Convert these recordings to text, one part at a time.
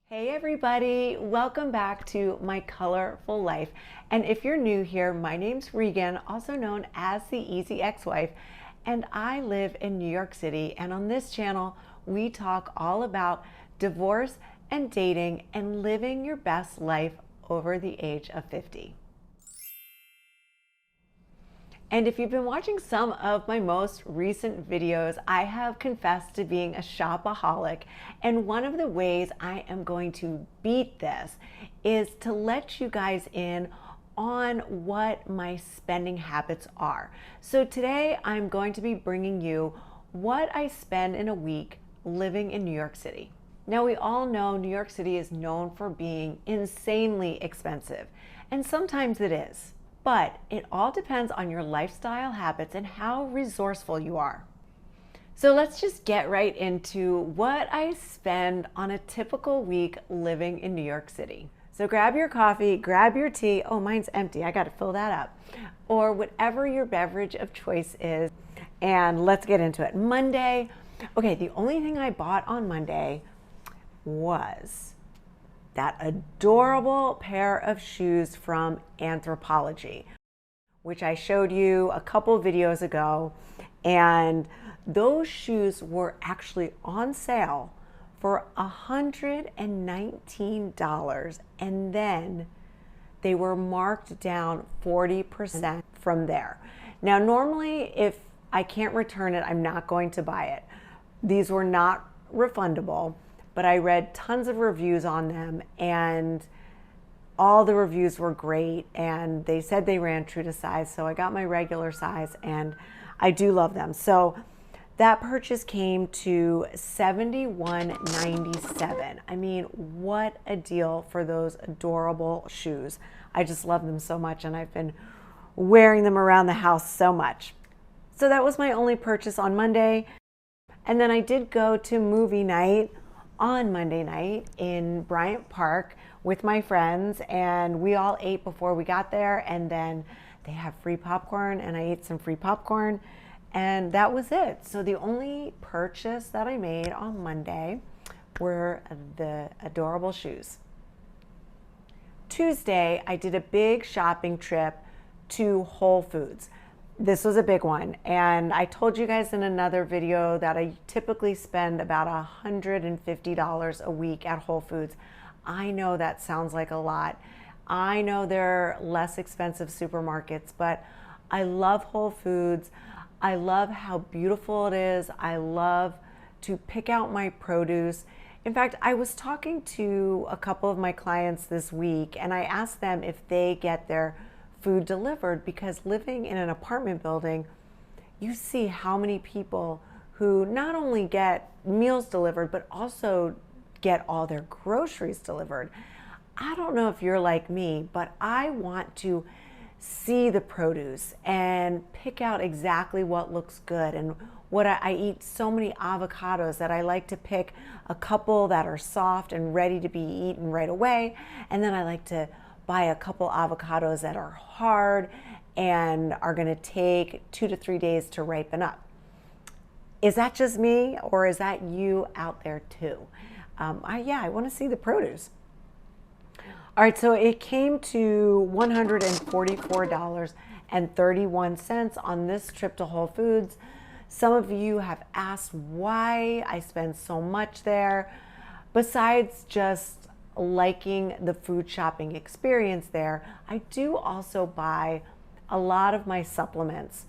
Hey everybody, welcome back to My Colorful Life. And if you're new here, my name's Regan, also known as the Easy Ex-Wife, and I live in New York City. And on this channel, we talk all about divorce and dating and living your best life over the age of 50. And if you've been watching some of my most recent videos, I have confessed to being a shopaholic. And one of the ways I am going to beat this is to let you guys in on what my spending habits are. So today I'm going to be bringing you what I spend in a week living in New York City. Now we all know New York City is known for being insanely expensive, and sometimes it is. But it all depends on your lifestyle habits and how resourceful you are. So let's just get right into what I spend on a typical week living in New York City. So grab your coffee, grab your tea. Oh, mine's empty. I got to fill that up. Or whatever your beverage of choice is. And let's get into it. Monday. Okay, the only thing I bought on Monday was that adorable pair of shoes from Anthropologie, which I showed you a couple videos ago. And those shoes were actually on sale for $119. And then they were marked down 40% from there. Now, normally, if I can't return it, I'm not going to buy it. These were not refundable. But I read tons of reviews on them, and all the reviews were great, and they said they ran true to size, so I got my regular size, and I do love them. So that purchase came to $71.97. I mean, what a deal for those adorable shoes. I just love them so much, and I've been wearing them around the house so much. So that was my only purchase on Monday. And then I did go to movie night on Monday night in Bryant Park with my friends, and we all ate before we got there, and then they have free popcorn, and I ate some free popcorn, and that was it. So the only purchase that I made on Monday were the adorable shoes. Tuesday, I did a big shopping trip to Whole Foods. This was a big one, and I told you guys in another video that I typically spend about $150 a week at Whole Foods. I know that sounds like a lot. I know they're less expensive supermarkets, but I love Whole Foods. I love how beautiful it is. I love to pick out my produce. In fact, I was talking to a couple of my clients this week, and I asked them if they get their food delivered, because living in an apartment building, you see how many people who not only get meals delivered, but also get all their groceries delivered. I don't know if you're like me, but I want to see the produce and pick out exactly what looks good. And what I eat so many avocados that I like to pick a couple that are soft and ready to be eaten right away. And then I like to buy a couple avocados that are hard and are going to take 2 to 3 days to ripen up. Is that just me, or is that you out there too? I want to see the produce. All right, so it came to $144.31 on this trip to Whole Foods. Some of you have asked why I spend so much there. Besides just liking the food shopping experience there, I do also buy a lot of my supplements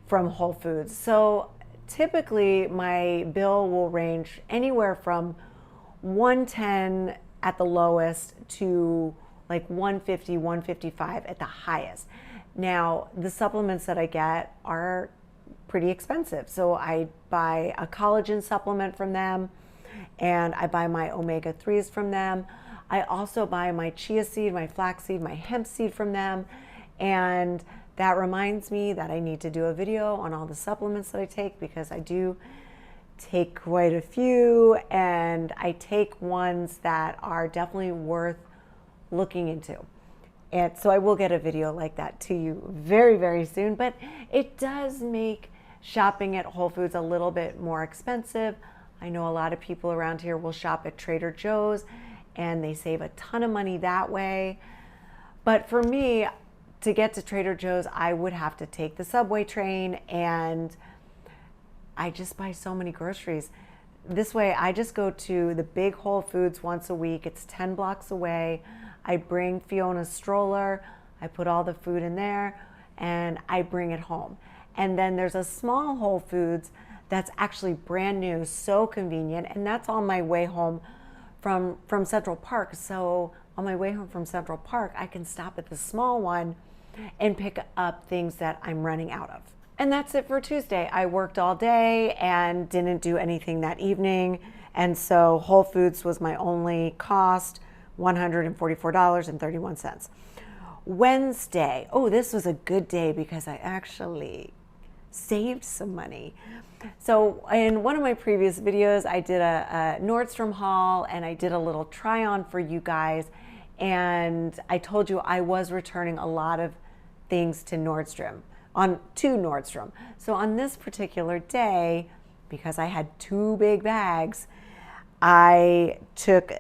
from Whole Foods. So typically my bill will range anywhere from $110 at the lowest to like $150, $155 at the highest. Now, the supplements that I get are pretty expensive. So I buy a collagen supplement from them, and I buy my omega-3s from them. I also buy my chia seed, my flaxseed, my hemp seed from them. And that reminds me that I need to do a video on all the supplements that I take, because I do take quite a few, and I take ones that are definitely worth looking into. And so I will get a video like that to you very, very soon. But it does make shopping at Whole Foods a little bit more expensive. I know a lot of people around here will shop at Trader Joe's, and they save a ton of money that way. But for me, to get to Trader Joe's, I would have to take the subway train, and I just buy so many groceries. This way, I just go to the big Whole Foods once a week. It's 10 blocks away. I bring Fiona's stroller, I put all the food in there, and I bring it home. And then there's a small Whole Foods that's actually brand new, so convenient, and that's on my way home from Central Park. So on my way home from Central Park, I can stop at the small one and pick up things that I'm running out of. And that's it for Tuesday. I worked all day and didn't do anything that evening. And so Whole Foods was my only cost, $144.31. Wednesday, oh, this was a good day because I actually saved some money. So in one of my previous videos, I did a Nordstrom haul, and I did a little try on for you guys. And I told you I was returning a lot of things to Nordstrom. So on this particular day, because I had 2 big bags, I took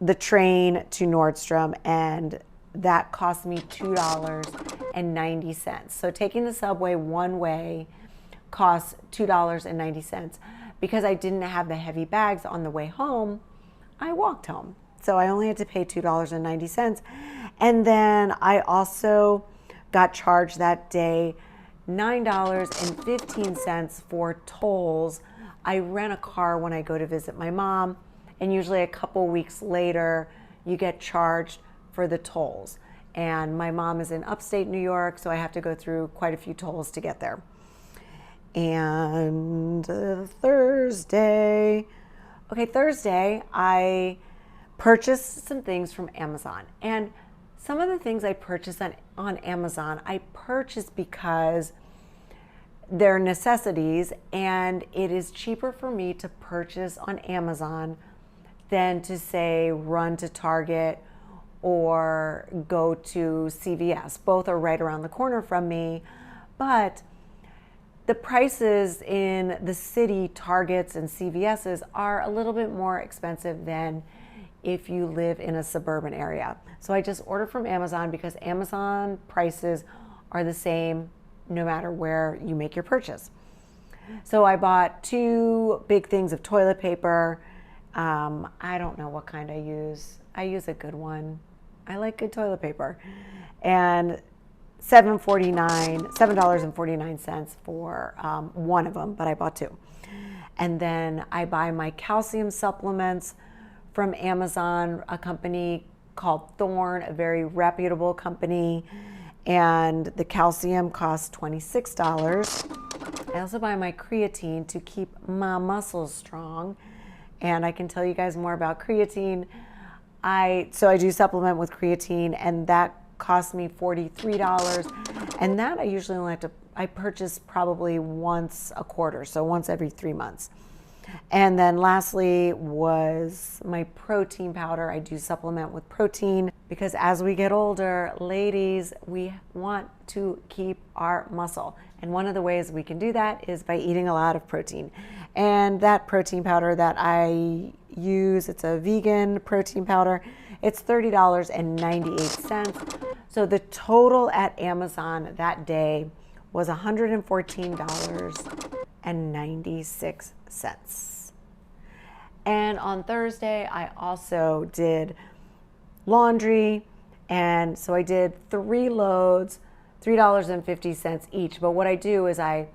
the train to Nordstrom, and that cost me $2.90. So taking the subway one way cost $2.90. Because I didn't have the heavy bags on the way home, I walked home. So I only had to pay $2.90. And then I also got charged that day $9.15 for tolls. I rent a car when I go to visit my mom, and usually a couple weeks later, you get charged for the tolls. And my mom is in upstate New York, so I have to go through quite a few tolls to get there. And Thursday, I purchased some things from Amazon. And some of the things I purchased on Amazon, I purchased because they're necessities, and it is cheaper for me to purchase on Amazon than to, say, run to Target or go to CVS. Both are right around the corner from me, but the prices in the city Targets and CVS's are a little bit more expensive than if you live in a suburban area. So I just order from Amazon because Amazon prices are the same no matter where you make your purchase. So I bought 2 big things of toilet paper. I don't know what kind I use. I use a good one. I like good toilet paper. And $7.49 for one of them, but I bought 2. And then I buy my calcium supplements from Amazon, a company called Thorne, a very reputable company. And the calcium costs $26. I also buy my creatine to keep my muscles strong. And I can tell you guys more about creatine. So I do supplement with creatine, and that cost me $43. And that I usually only have to, I purchase probably once a quarter, so once every 3 months. And then lastly was my protein powder. I do supplement with protein because as we get older, ladies, we want to keep our muscle. And one of the ways we can do that is by eating a lot of protein. And that protein powder that I use, it's a vegan protein powder. It's $30.98. So the total at Amazon that day was $114.96. And on Thursday, I also did laundry. And so I did 3 loads, $3.50 each. But what I do is the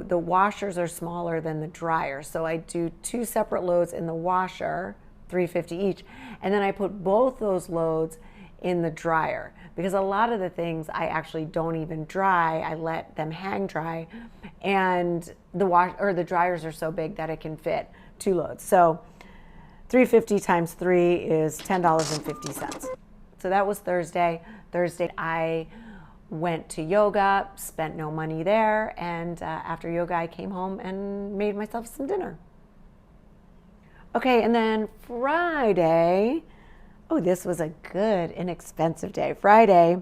washers are smaller than the dryer. So I do 2 separate loads in the washer, $3.50 each. And then I put both those loads in the dryer because a lot of the things I actually don't even dry. I let them hang dry, and the dryers are so big that it can fit 2 loads. So $3.50 times 3 is $10.50. So that was Thursday. Thursday I went to yoga, spent no money there, and after yoga I came home and made myself some dinner. Okay, and then Friday, oh, this was a good, inexpensive day. Friday,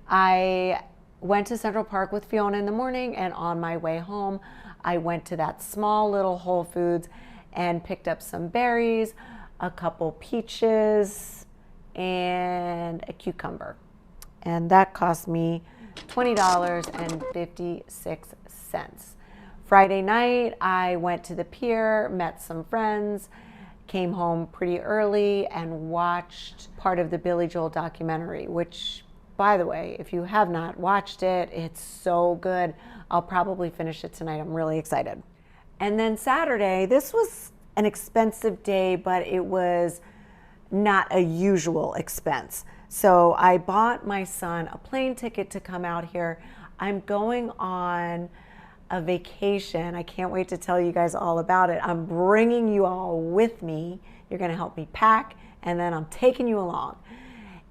I went to Central Park with Fiona in the morning, and on my way home, I went to that small little Whole Foods and picked up some berries, a couple peaches, and a cucumber. And that cost me $20.56. Friday night, I went to the pier, met some friends, came home pretty early, and watched part of the Billy Joel documentary, which, by the way, if you have not watched it, it's so good. I'll probably finish it tonight. I'm really excited. And then Saturday, this was an expensive day, but it was not a usual expense. So I bought my son a plane ticket to come out here. I'm going on a vacation. I can't wait to tell you guys all about it. I'm bringing you all with me. You're going to help me pack, and then I'm taking you along.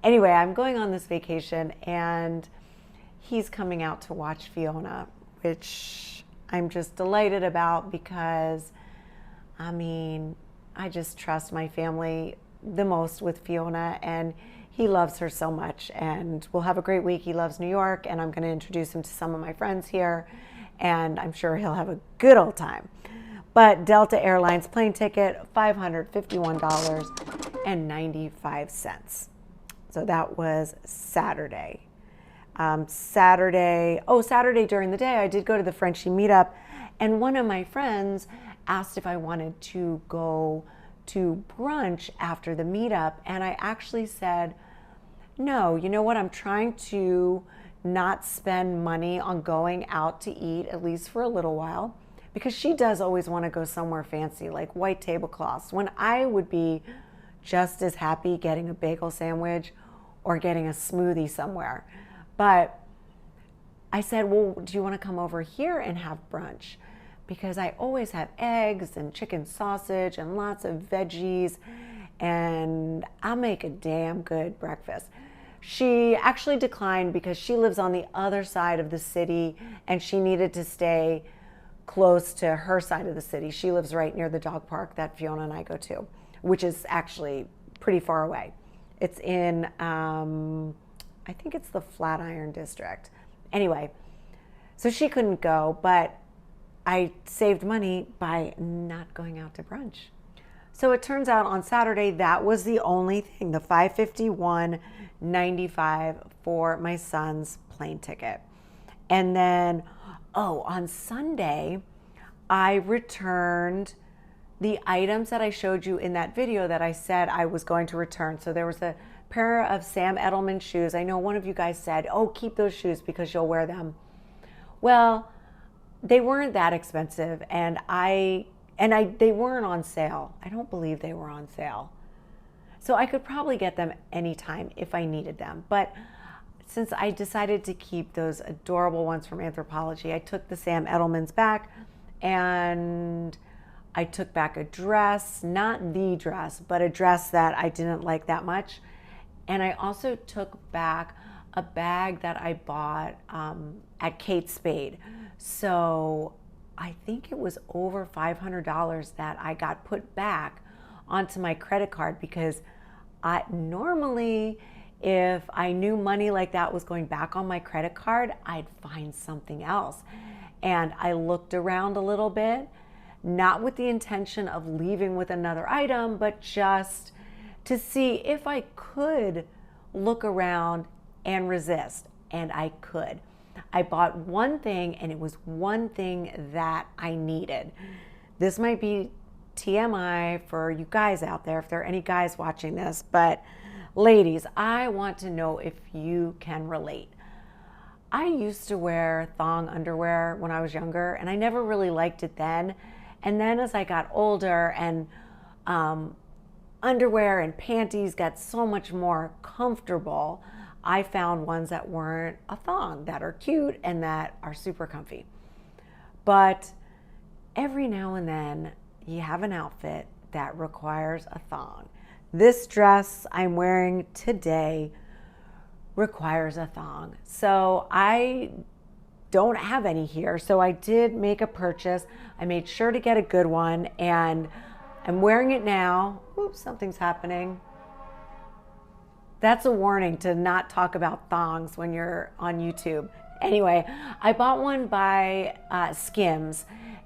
Anyway, I'm going on this vacation, and he's coming out to watch Fiona, which I'm just delighted about because, I mean, I just trust my family the most with Fiona, and he loves her so much, and we'll have a great week. He loves New York, and I'm going to introduce him to some of my friends here, and I'm sure he'll have a good old time. But Delta Airlines plane ticket, $551.95. So that was Saturday. Saturday during the day, I did go to the Frenchie meetup, and one of my friends asked if I wanted to go to brunch after the meetup, and I actually said, no, you know what, I'm trying to not spend money on going out to eat, at least for a little while, because she does always want to go somewhere fancy, like white tablecloths, when I would be just as happy getting a bagel sandwich or getting a smoothie somewhere. But I said, well, do you want to come over here and have brunch? Because I always have eggs and chicken sausage and lots of veggies, and I'll make a damn good breakfast. She actually declined because she lives on the other side of the city and she needed to stay close to her side of the city. She lives right near the dog park that Fiona and I go to, which is actually pretty far away. It's in, I think it's the Flatiron district. Anyway, so she couldn't go, but I saved money by not going out to brunch. So it turns out on Saturday, that was the only thing, the $551.95 for my son's plane ticket. And then, on Sunday, I returned the items that I showed you in that video that I said I was going to return. So there was a pair of Sam Edelman shoes. I know one of you guys said, oh, keep those shoes because you'll wear them. Well, they weren't that expensive, and they weren't on sale. I don't believe they were on sale. So I could probably get them anytime if I needed them. But since I decided to keep those adorable ones from Anthropologie, I took the Sam Edelmans back, and I took back a dress, not the dress, but a dress that I didn't like that much. And I also took back a bag that I bought at Kate Spade. So I think it was over $500 that I got put back onto my credit card, because normally if I knew money like that was going back on my credit card, I'd find something else. And I looked around a little bit, not with the intention of leaving with another item, but just to see if I could look around and resist. And I could. I bought one thing, and it was one thing that I needed. This might be TMI for you guys out there, if there are any guys watching this, but ladies, I want to know if you can relate. I used to wear thong underwear when I was younger, and I never really liked it then. And then as I got older and underwear and panties got so much more comfortable, I found ones that weren't a thong, that are cute and that are super comfy. But every now and then you have an outfit that requires a thong. This dress I'm wearing today requires a thong. So I don't have any here. So I did make a purchase. I made sure to get a good one, and I'm wearing it now. Oops, something's happening. That's a warning to not talk about thongs when you're on YouTube. Anyway, I bought one by Skims,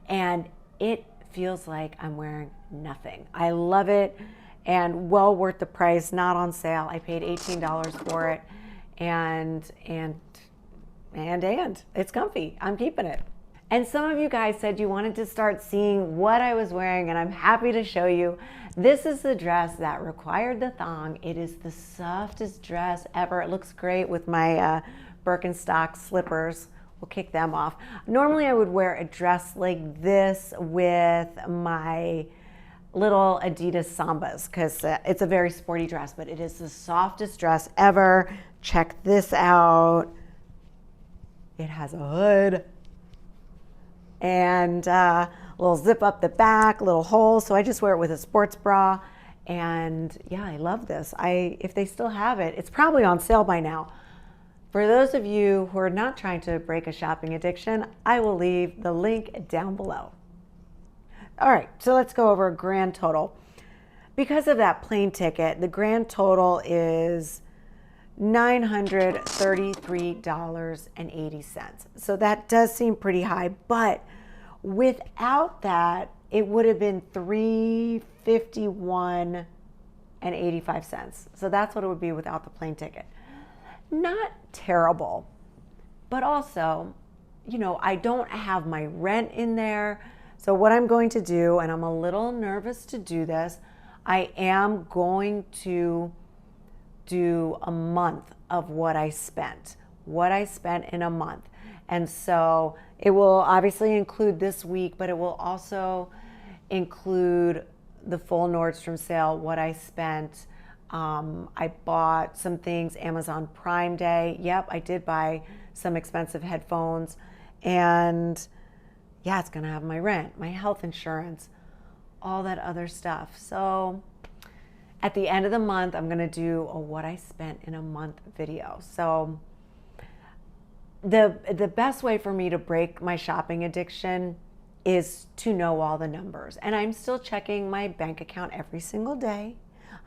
and it feels like I'm wearing nothing. I love it. and well worth the price, not on sale. I paid $18 for it, and it's comfy. I'm keeping it. And some of you guys said you wanted to start seeing what I was wearing, and I'm happy to show you. This is the dress that required the thong. It is the softest dress ever. It looks great with my Birkenstock slippers. We'll kick them off. Normally I would wear a dress like this with my little Adidas Sambas because it's a very sporty dress, but it is the softest dress ever. Check this out. It has a hood and a little zip up the back, little hole. So I just wear it with a sports bra. And yeah, I love this. If they still have it, it's probably on sale by now. For those of you who are not trying to break a shopping addiction, I will leave the link down below. All right, so let's go over a grand total. Because of that plane ticket, the grand total is $933.80. So that does seem pretty high, but without that, it would have been $351.85. So that's what it would be without the plane ticket. Not terrible, but also, you know, I don't have my rent in there. So what I'm going to do, and I'm a little nervous to do this, I am going to do a month of what I spent in a month. And so it will obviously include this week, but it will also include the full Nordstrom sale, what I spent. I bought some things Amazon Prime Day. Yep, I did buy some expensive headphones. And yeah, it's gonna have my rent, my health insurance, all that other stuff. So at the end of the month, I'm gonna do a what I spent in a month video. So the best way for me to break my shopping addiction is to know all the numbers. And I'm still checking my bank account every single day.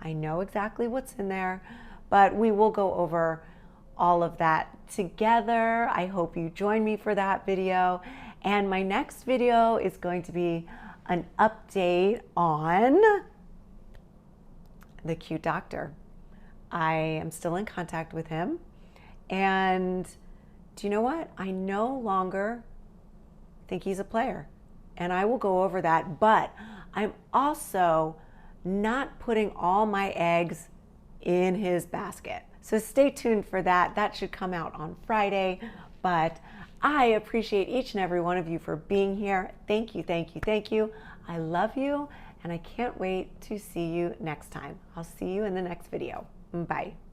I know exactly what's in there, but we will go over all of that together. I hope you join me for that video. And my next video is going to be an update on the cute doctor. I am still in contact with him. And do you know what? I no longer think he's a player. And I will go over that. But I'm also not putting all my eggs in his basket. So stay tuned for that. That should come out on Friday. But I appreciate each and every one of you for being here. Thank you, thank you, thank you. I love you, and I can't wait to see you next time. I'll see you in the next video. Bye.